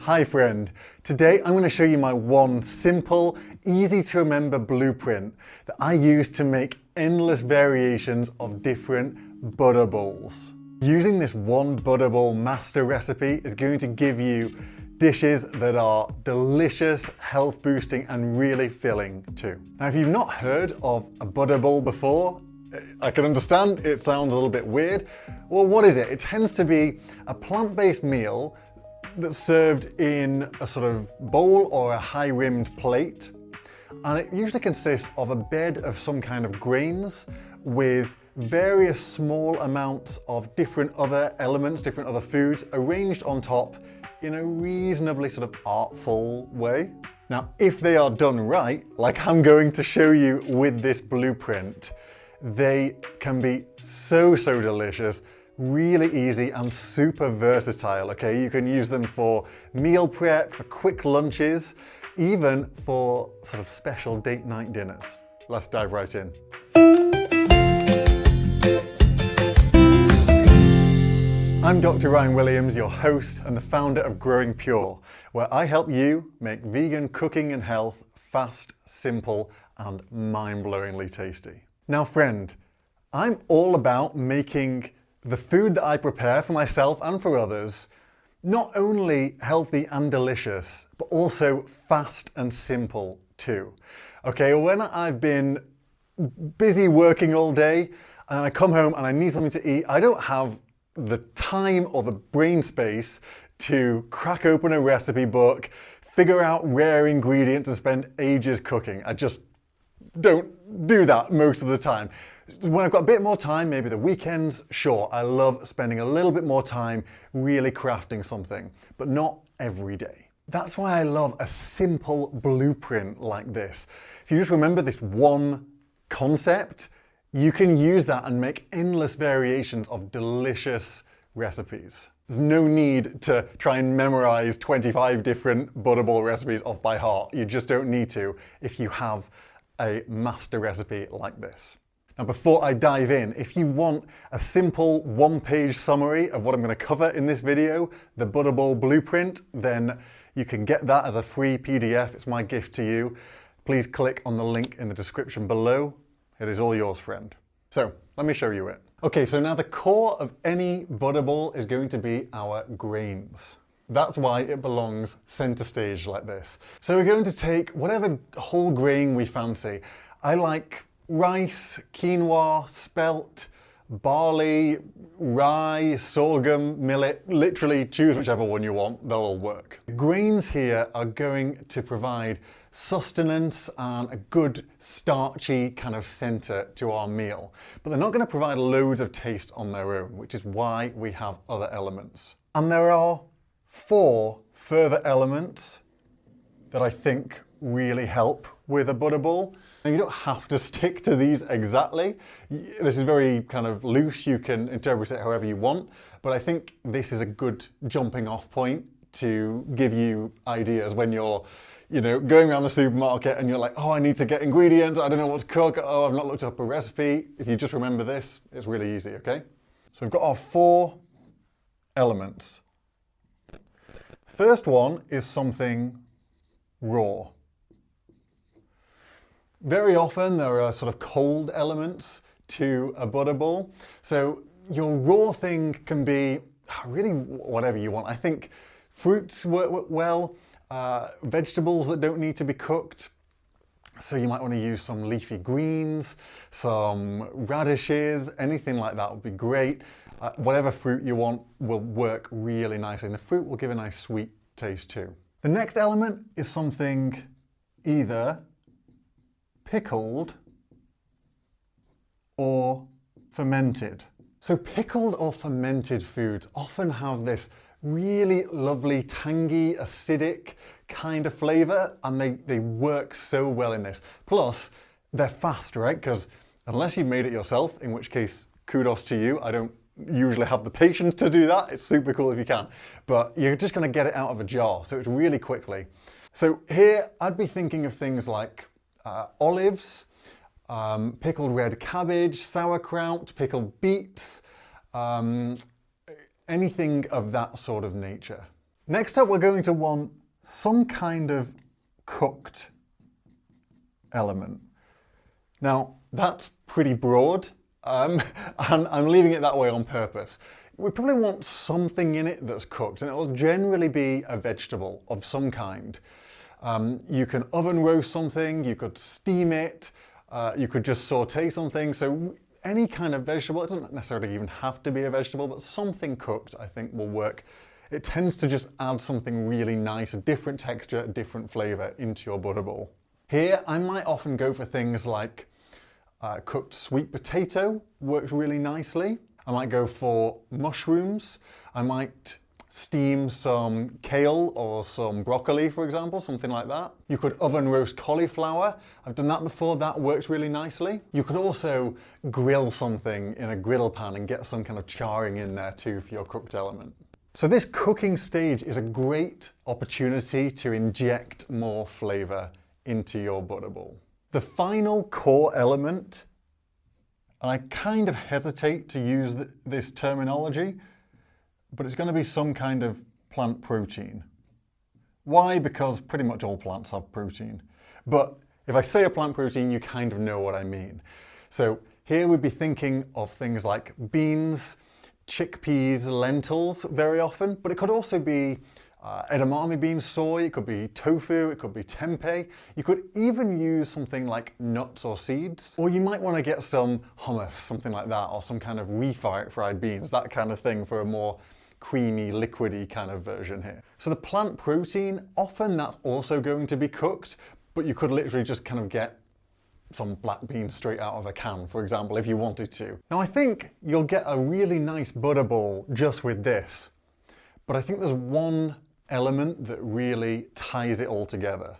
Hi friend, today I'm going to show you my one simple, easy to remember blueprint that I use to make endless variations of different butter bowls. Using this one butter bowl master recipe is going to give you dishes that are delicious, health boosting and really filling too. Now if you've not heard of a butter bowl before, I can understand it sounds a little bit weird. Well, what is it? It tends to be a plant-based meal that's served in a sort of bowl or a high-rimmed plate, and it usually consists of a bed of some kind of grains with various small amounts of different other elements, different other foods arranged on top in a reasonably sort of artful way. Now, if they are done right, like I'm going to show you with this blueprint, they can be so delicious, really easy and super versatile, okay? You can use them for meal prep, for quick lunches, even for sort of special date night dinners. Let's dive right in. I'm Dr. Ryan Williams, your host and the founder of Growing Pure, where I help you make vegan cooking and health fast, simple, and mind-blowingly tasty. Now friend, I'm all about making the food that I prepare for myself and for others not only healthy and delicious, but also fast and simple too. Okay, when I've been busy working all day and I come home and I need something to eat, I don't have the time or the brain space to crack open a recipe book, figure out rare ingredients and spend ages cooking. I just don't do that most of the time. When I've got a bit more time, maybe the weekends, sure, I love spending a little bit more time really crafting something, but not every day. That's why I love a simple blueprint like this. If you just remember this one concept, you can use that and make endless variations of delicious recipes. There's no need to try and memorize 25 different butterball recipes off by heart. You just don't need to if you have a master recipe like this. Now before I dive in, if you want a simple one-page summary of what I'm going to cover in this video, the butterball blueprint, then you can get that as a free PDF. It's my gift to you. Please click on the link in the description below. It is all yours, friend. So let me show you it. Okay, so now the core of any butterball is going to be our grains. That's why it belongs center stage like this. So we're going to take whatever whole grain we fancy. I like rice, quinoa, spelt, barley, rye, sorghum, millet. Literally choose whichever one you want, they'll all work. The grains here are going to provide sustenance and a good starchy kind of center to our meal. But they're not going to provide loads of taste on their own, which is why we have other elements. And there are 4 further elements that I think really help with a butterball. Now you don't have to stick to these exactly. This is very kind of loose, you can interpret it however you want, but I think this is a good jumping off point to give you ideas when you're going around the supermarket and you're like, oh, I need to get ingredients, I don't know what to cook, oh, I've not looked up a recipe. If you just remember this, it's really easy, okay? So we've got our 4 elements. First one is something raw. Very often there are sort of cold elements to a butterball. So your raw thing can be really whatever you want. I think fruits work well, vegetables that don't need to be cooked. So you might want to use some leafy greens, some radishes, anything like that would be great. Whatever fruit you want will work really nicely, and the fruit will give a nice sweet taste too. The next element is something either pickled or fermented. So pickled or fermented foods often have this really lovely, tangy, acidic kind of flavor, and they work so well in this. Plus, they're fast, right? Because unless you've made it yourself, in which case, kudos to you. I don't usually have the patience to do that. It's super cool if you can, but you're just going to get it out of a jar, so it's really quickly. So here I'd be thinking of things like olives, pickled red cabbage, sauerkraut, pickled beets, anything of that sort of nature. Next up, we're going to want some kind of cooked element. Now, that's pretty broad, and I'm leaving it that way on purpose. We probably want something in it that's cooked, and it will generally be a vegetable of some kind. You can oven roast something, you could steam it, you could just saute something. So any kind of vegetable, it doesn't necessarily even have to be a vegetable, but something cooked I think will work. It tends to just add something really nice, a different texture, a different flavour into your butterball. Here I might often go for things like cooked sweet potato, works really nicely. I might go for mushrooms. I might steam some kale or some broccoli, for example, something like that. You could oven roast cauliflower. I've done that before, that works really nicely. You could also grill something in a griddle pan and get some kind of charring in there too for your cooked element. So this cooking stage is a great opportunity to inject more flavour into your butterball. The final core element, and I kind of hesitate to use this terminology, but it's going to be some kind of plant protein. Why? Because pretty much all plants have protein. But if I say a plant protein, you kind of know what I mean. So here we'd be thinking of things like beans, chickpeas, lentils very often, but it could also be edamame beans, soy, it could be tofu, it could be tempeh. You could even use something like nuts or seeds, or you might want to get some hummus, something like that, or some kind of refried beans, that kind of thing for a more creamy, liquidy kind of version here. So the plant protein, often that's also going to be cooked, but you could literally just kind of get some black beans straight out of a can, for example, if you wanted to. Now I think you'll get a really nice butterball just with this, but I think there's one element that really ties it all together.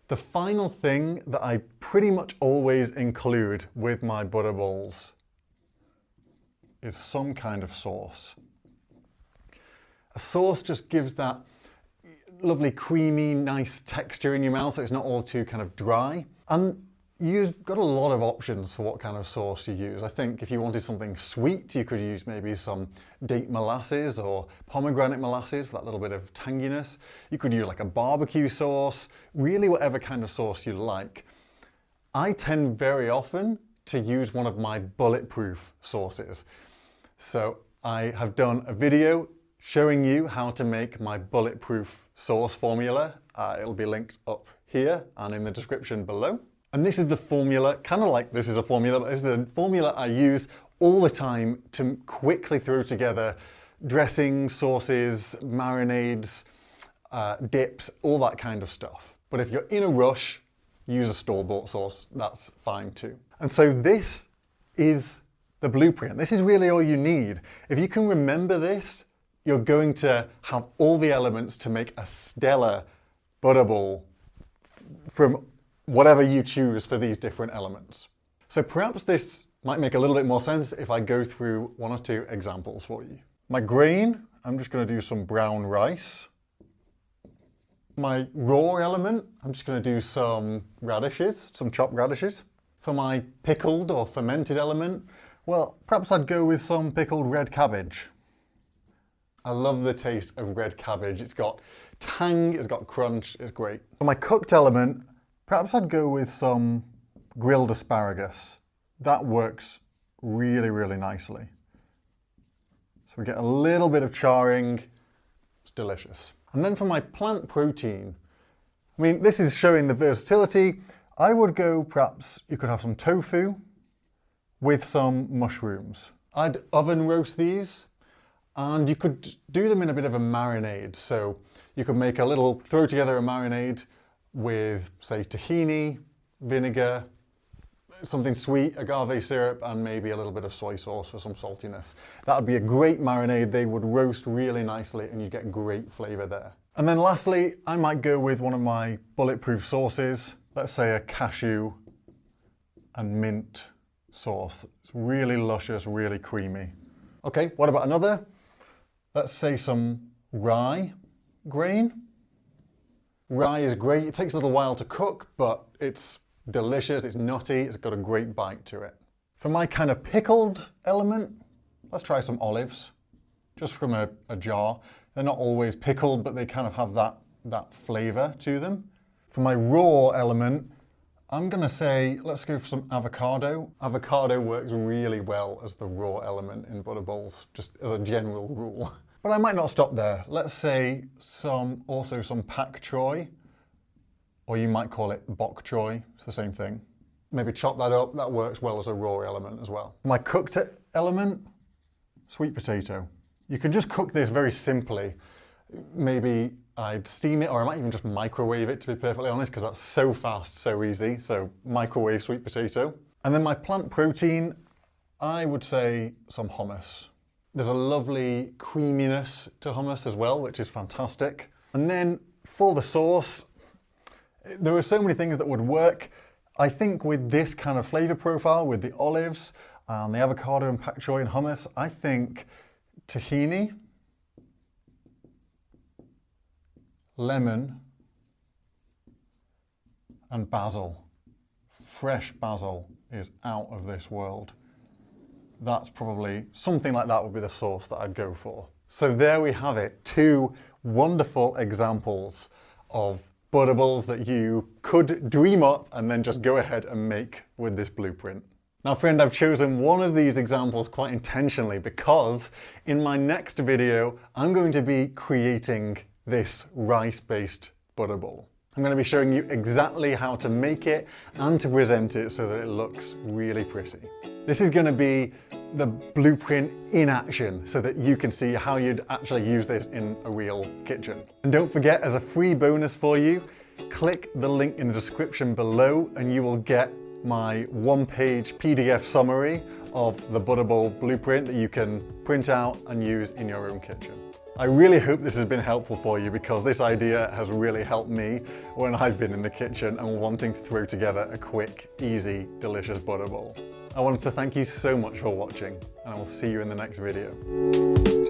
The final thing that I pretty much always include with my butterballs is some kind of sauce. A sauce just gives that lovely creamy, nice texture in your mouth so it's not all too kind of dry. And you've got a lot of options for what kind of sauce you use. I think if you wanted something sweet, you could use maybe some date molasses or pomegranate molasses for that little bit of tanginess. You could use like a barbecue sauce, really whatever kind of sauce you like. I tend very often to use one of my bulletproof sauces. So I have done a video showing you how to make my bulletproof sauce formula. It'll be linked up here and in the description below. And this is the formula, kind of like this is a formula, but this is a formula I use all the time to quickly throw together dressings, sauces, marinades, dips, all that kind of stuff. But if you're in a rush, use a store-bought sauce, that's fine too. And so this is the blueprint. This is really all you need. If you can remember this, you're going to have all the elements to make a stellar butterball from whatever you choose for these different elements. So perhaps this might make a little bit more sense if I go through one or two examples for you. My grain, I'm just going to do some brown rice. My raw element, I'm just going to do some radishes, some chopped radishes. For my pickled or fermented element, well, perhaps I'd go with some pickled red cabbage. I love the taste of red cabbage. It's got tang, it's got crunch, it's great. For my cooked element, perhaps I'd go with some grilled asparagus. That works really, really nicely. So we get a little bit of charring, it's delicious. And then for my plant protein, I mean, this is showing the versatility. I would go, perhaps you could have some tofu with some mushrooms. I'd oven roast these, and you could do them in a bit of a marinade. So you could make a little, throw together a marinade with, say, tahini, vinegar, something sweet, agave syrup, and maybe a little bit of soy sauce for some saltiness. That would be a great marinade. They would roast really nicely and you'd get great flavour there. And then lastly, I might go with one of my bulletproof sauces. Let's say a cashew and mint sauce. It's really luscious, really creamy. Okay, what about another? Let's say some rye grain. Rye is great. It takes a little while to cook, but it's delicious, it's nutty, it's got a great bite to it. For my kind of pickled element, let's try some olives, just from a jar. They're not always pickled, but they kind of have that flavour to them. For my raw element, I'm gonna say, let's go for some avocado. Avocado works really well as the raw element in butter bowls, just as a general rule. But I might not stop there. Let's say also some pak choy, or you might call it bok choy, it's the same thing. Maybe chop that up, that works well as a raw element as well. My cooked element, sweet potato. You can just cook this very simply. Maybe I'd steam it, or I might even just microwave it, to be perfectly honest, because that's so fast, so easy. So microwave sweet potato. And then my plant protein, I would say some hummus. There's a lovely creaminess to hummus as well, which is fantastic. And then for the sauce, there are so many things that would work. I think with this kind of flavor profile, with the olives and the avocado and pak choy and hummus, I think tahini, lemon, and basil. Fresh basil is out of this world. That's probably, something like that would be the sauce that I'd go for. So there we have it, 2 wonderful examples of butter bowls that you could dream up and then just go ahead and make with this blueprint. Now friend, I've chosen one of these examples quite intentionally because in my next video, I'm going to be creating this rice-based butter bowl. I'm going to be showing you exactly how to make it and to present it so that it looks really pretty. This is going to be the blueprint in action so that you can see how you'd actually use this in a real kitchen. And don't forget, as a free bonus for you, click the link in the description below and you will get my 1-page PDF summary of the butter bowl blueprint that you can print out and use in your own kitchen. I really hope this has been helpful for you because this idea has really helped me when I've been in the kitchen and wanting to throw together a quick, easy, delicious butter bowl. I wanted to thank you so much for watching and I will see you in the next video.